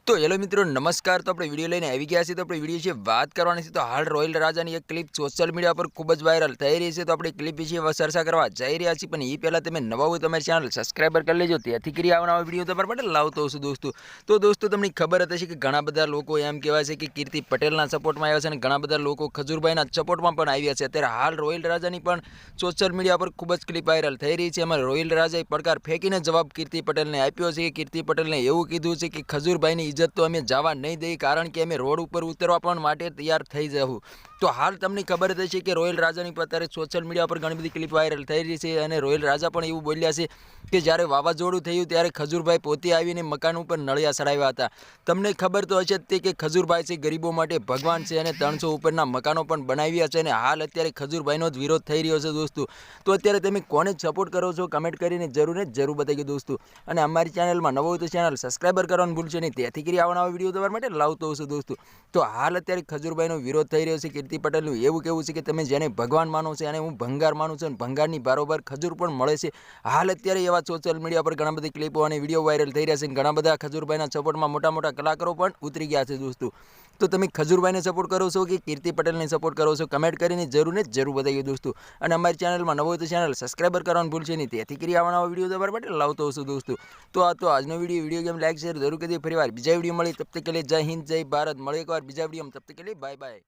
तो हेलो मित्रों नमस्कार। तो अपने विडियो लईने આવી ગયા છે। तो આપણે વિડિયો વિશે વાત કરવાની છે। તો હાલ રોયલ રાજાની એક ક્લિપ સોશિયલ મીડિયા પર ખૂબ જ વાયરલ થઈ રહી છે। તો આપણે ક્લિપ વિશે ચર્ચા કરવા જઈ રહ્યા છીએ, પણ એ પહેલા તમે નવા હોય તો અમારી ચેનલ સબસ્ક્રાઇબર કરી લેજો, તેથી કરી આવનારા વિડિયો તમારા માટે લાવતો હશું દોસ્તો। તો દોસ્તો તમને ખબર હશે કે ઘણા બધા લોકો એમ કહેવાય છે કે કીર્તિ પટેલના સપોર્ટમાં આવ્યા છે અને ઘણા બધા લોકો ખજૂરભાઈના સપોર્ટમાં પણ આવ્યા છે। અત્યારે હાલ રોયલ રાજાની પણ સોશિયલ મીડિયા પર ખૂબ જ ક્લિપ વાયરલ થઈ રહી છે। એમાં રોયલ રાજાએ પડકાર ફેંકીને જવાબ કીર્તિ પટેલને આપ્યો છે। કીર્તિ પટેલને એવું કીધું છે કે ખજૂરભાઈની ઇજ્જત તો અમે જવા નહીં દઈએ, કારણ કે અમે રોડ ઉપર ઉતરવા પણ માટે તૈયાર થઈ જવું। તો હાલ તમને ખબર જ હશે કે રોયલ રાજાની પર અત્યારે સોશિયલ મીડિયા પર ઘણી બધી ક્લિપ વાયરલ થઈ રહી છે અને રોયલ રાજા પણ એવું બોલ્યા છે કે જ્યારે વાવાઝોડું થયું ત્યારે ખજૂરભાઈ પોતે આવીને મકાન ઉપર નળિયા ચડાવ્યા હતા। તમને ખબર તો હશે જ કે ખજૂરભાઈ છે ગરીબો માટે ભગવાન છે અને 300 ઉપરના મકાનો પણ બનાવ્યા છે અને હાલ અત્યારે ખજૂરભાઈનો જ વિરોધ થઈ રહ્યો છે દોસ્તો। તો અત્યારે તમે કોને સપોર્ટ કરો છો કમેન્ટ કરીને જરૂર બતાવી દોસ્તો। અને અમારી ચેનલમાં નવો હોય તો ચેનલ સબસ્ક્રાઇબર કરવાનું ભૂલશો નહીં, તેથી કરી આવવાના વિડીયો તમારા માટે લાવતો હશું દોસ્તો। તો હાલ અત્યારે ખજૂરભાઈનો વિરોધ થઈ રહ્યો છે। કીર્તિ પટેલનું એવું કહેવું છે કે તમે જેને ભગવાન માનો છો અને હું ભંગાર માનું છું અને ભંગારની બારોબાર ખજૂર પણ મળે છે। હાલ અત્યારે એવા સોશિયલ મીડિયા પર ઘણા બધી ક્લિપો અને વિડીયો વાયરલ થઈ રહ્યા છે અને ઘણા બધા ખજૂરભાઈના સપોર્ટમાં મોટા કલાકારો પણ ઉતરી ગયા છે દોસ્તો। તો તમે ખજૂરભાઈને સપોર્ટ કરો છો કે કીર્તિ પટેલને સપોર્ટ કરો છો કમેન્ટ કરીને જરૂર બતાવીએ દોસ્તો। અને અમારી ચેનલમાં નવો હોય તો ચેનલ સબસ્ક્રાઇબર કરવાનું ભૂલશો નહીં, તેથી કરી આવવાના વિડીયો તમારા માટે લાવતો હશું દોસ્તો। તો આજનો વિડીયો ગેમ લાઈક શેર જરૂર કરી, ફરીવાર બીજા વિડીયો મળી, તબ તક કે લીએ જય હિન્દ જય ભારત। મળે એકવાર બીજા વિડીયોમાં, તબ તક કે લીએ બાય બાય।